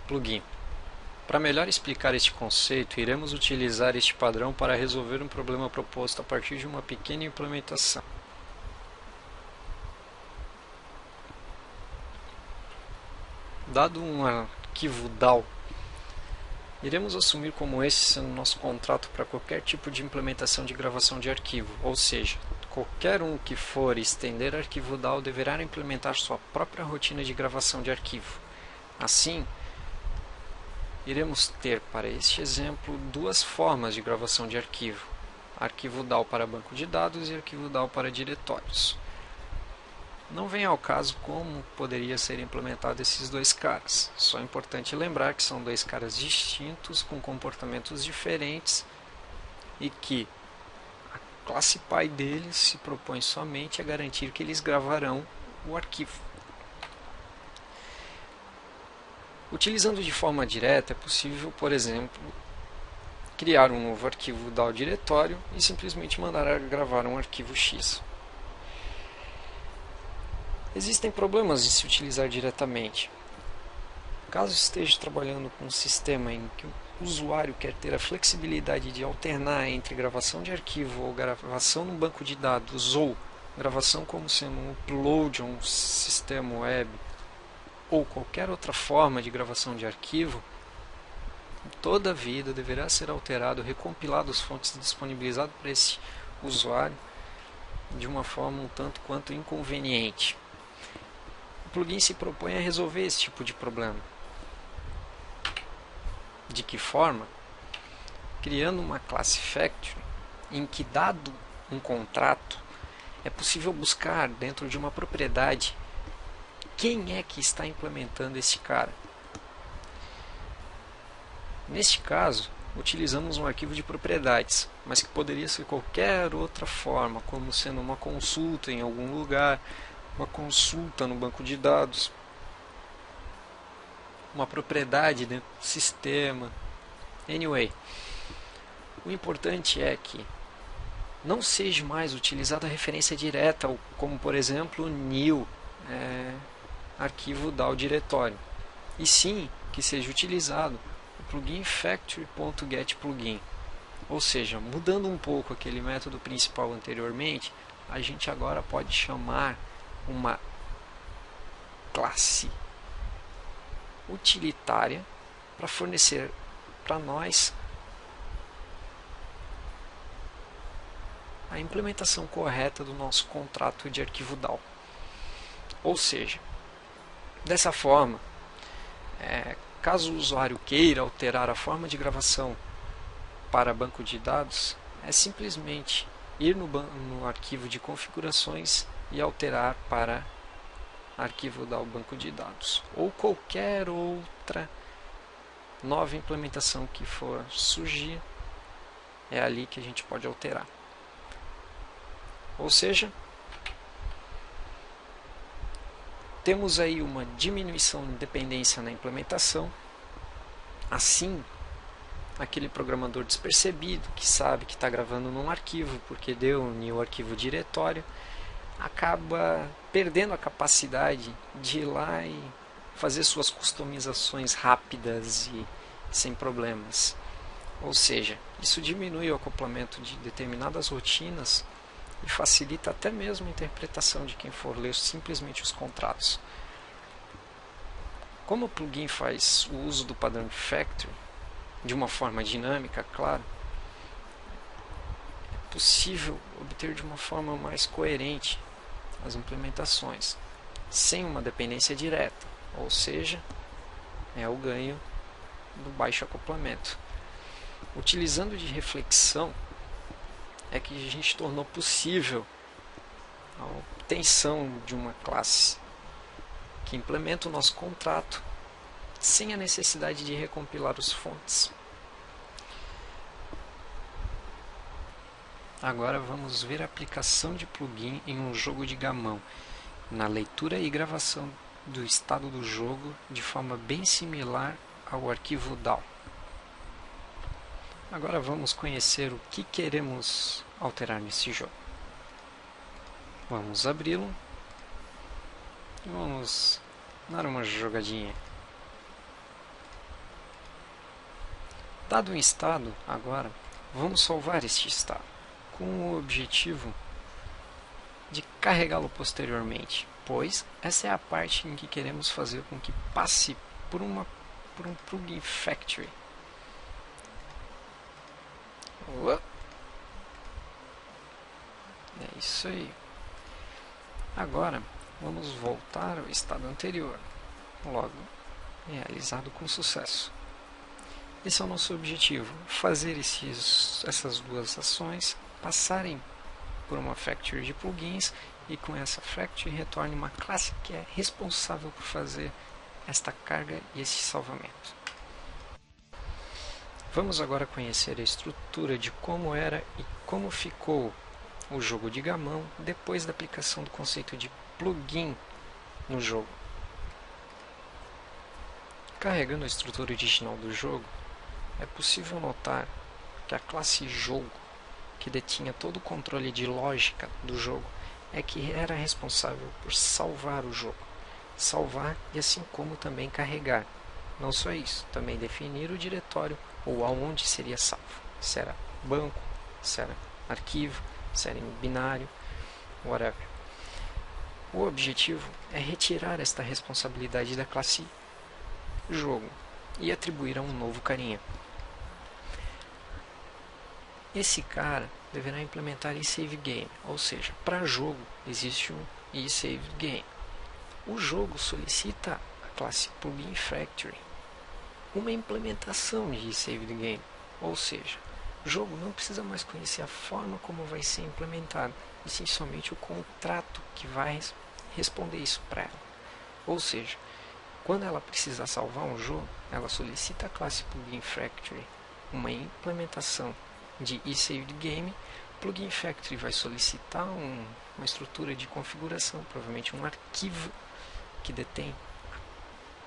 Plugin. Para melhor explicar este conceito, iremos utilizar este padrão para resolver um problema proposto a partir de uma pequena implementação. Dado um arquivo DAW, iremos assumir como esse sendo nosso contrato para qualquer tipo de implementação de gravação de arquivo, ou seja, qualquer um que for estender arquivo DAW deverá implementar sua própria rotina de gravação de arquivo. Assim, iremos ter para este exemplo duas formas de gravação de arquivo: arquivo DAW para banco de dados e arquivo DAW para diretórios. Não vem ao caso como poderia ser implementado esses dois caras. Só é importante lembrar que são dois caras distintos, com comportamentos diferentes, e que a classe pai deles se propõe somente a garantir que eles gravarão o arquivo. Utilizando de forma direta, é possível, por exemplo, criar um novo arquivo DAW diretório e simplesmente mandar gravar um arquivo X. Existem problemas em se utilizar diretamente. Caso esteja trabalhando com um sistema em que o usuário quer ter a flexibilidade de alternar entre gravação de arquivo ou gravação no banco de dados ou gravação como sendo um upload a um sistema web ou qualquer outra forma de gravação de arquivo, toda a vida deverá ser alterado, recompilado as fontes disponibilizadas para esse usuário de uma forma um tanto quanto inconveniente. O plugin se propõe a resolver esse tipo de problema. De que forma? Criando uma classe Factory em que, dado um contrato, é possível buscar dentro de uma propriedade quem é que está implementando esse cara. Neste caso, utilizamos um arquivo de propriedades, mas que poderia ser qualquer outra forma, como sendo uma consulta em algum lugar, uma consulta no banco de dados, uma propriedade dentro do sistema. Anyway, o importante é que não seja mais utilizada a referência direta, como por exemplo new arquivo DAW diretório, e sim que seja utilizado o plugin factory.getPlugin. Ou seja, mudando um pouco aquele método principal anteriormente, a gente agora pode chamar uma classe utilitária para fornecer para nós a implementação correta do nosso contrato de arquivo DAW. Ou seja, dessa forma, caso o usuário queira alterar a forma de gravação para banco de dados, é simplesmente ir no arquivo de configurações e alterar para arquivo DAW banco de dados, ou qualquer outra nova implementação que for surgir, é ali que a gente pode alterar. Ou seja, temos aí uma diminuição de dependência na implementação. Assim, aquele programador despercebido que sabe que está gravando num arquivo porque deu um arquivo diretório, acaba perdendo a capacidade de ir lá e fazer suas customizações rápidas e sem problemas. Ou seja, isso diminui o acoplamento de determinadas rotinas e facilita até mesmo a interpretação de quem for ler simplesmente os contratos. Como o plugin faz o uso do padrão de Factory de uma forma dinâmica, claro, é possível obter de uma forma mais coerente as implementações, sem uma dependência direta, ou seja, é o ganho do baixo acoplamento. Utilizando de reflexão, é que a gente tornou possível a obtenção de uma classe que implementa o nosso contrato sem a necessidade de recompilar as fontes. Agora vamos ver a aplicação de plugin em um jogo de gamão, na leitura e gravação do estado do jogo de forma bem similar ao arquivo DAW. Agora vamos conhecer o que queremos alterar nesse jogo. Vamos abri-lo e vamos dar uma jogadinha. Dado o estado, agora vamos salvar este estado, com o objetivo de carregá-lo posteriormente, pois essa é a parte em que queremos fazer com que passe por um plugin factory. É isso aí. Agora vamos voltar ao estado anterior, logo realizado com sucesso. Esse é o nosso objetivo, fazer essas duas ações passarem por uma factory de plugins e com essa factory retorne uma classe que é responsável por fazer esta carga e esse salvamento. Vamos agora conhecer a estrutura de como era e como ficou o jogo de gamão depois da aplicação do conceito de plugin no jogo. Carregando a estrutura original do jogo, é possível notar que a classe jogo, que detinha todo o controle de lógica do jogo, é que era responsável por salvar o jogo. Salvar e assim como também carregar. Não só isso, também definir o diretório ou aonde seria salvo. Se era banco, se era arquivo, se era em binário, whatever. O objetivo é retirar esta responsabilidade da classe jogo e atribuir a um novo carinha. Esse cara deverá implementar eSaveGame, ou seja, para jogo existe um eSaveGame. O jogo solicita a classe plugin factory uma implementação de eSaveGame, ou seja, o jogo não precisa mais conhecer a forma como vai ser implementado, e sim somente o contrato que vai responder isso para ela. Ou seja, quando ela precisar salvar um jogo, ela solicita a classe plugin factory uma implementação de eSaveGame. Plugin factory vai solicitar uma estrutura de configuração, provavelmente um arquivo que detém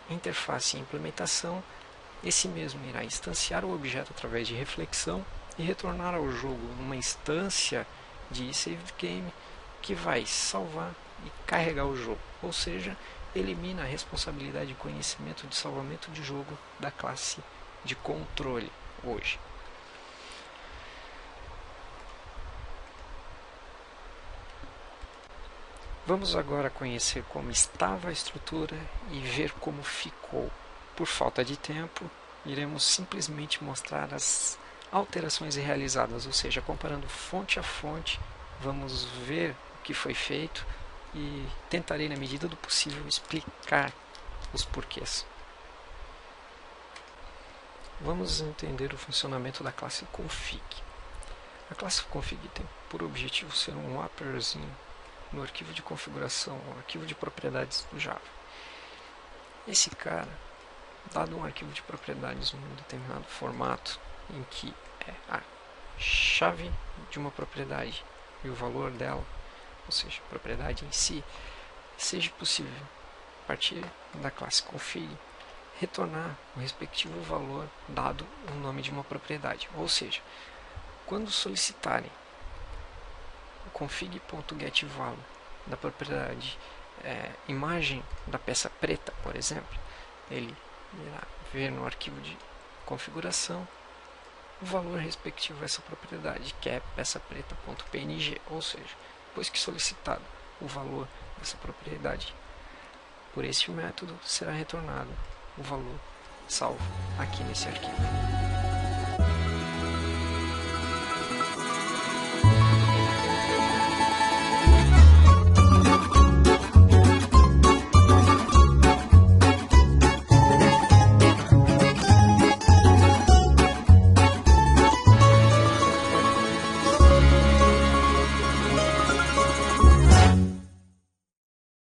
interface e implementação. Esse mesmo irá instanciar o objeto através de reflexão e retornar ao jogo uma instância de eSaveGame que vai salvar e carregar o jogo, ou seja, elimina a responsabilidade de conhecimento de salvamento de jogo da classe de controle hoje. Vamos agora conhecer como estava a estrutura e ver como ficou. Por falta de tempo, iremos simplesmente mostrar as alterações realizadas, ou seja, comparando fonte a fonte, vamos ver o que foi feito e tentarei, na medida do possível, explicar os porquês. Vamos entender o funcionamento da classe config. A classe config tem por objetivo ser um wrapperzinho no arquivo de configuração, no arquivo de propriedades do Java. Esse cara, dado um arquivo de propriedades num determinado formato, em que é a chave de uma propriedade e o valor dela, ou seja, a propriedade em si, seja possível, a partir da classe config, retornar o respectivo valor dado o nome de uma propriedade. Ou seja, quando solicitarem o config.getValue da propriedade imagem da peça preta, por exemplo, ele irá ver no arquivo de configuração o valor respectivo a essa propriedade, que é peça preta.png, ou seja, depois que solicitado o valor dessa propriedade por este método, será retornado o valor salvo aqui nesse arquivo.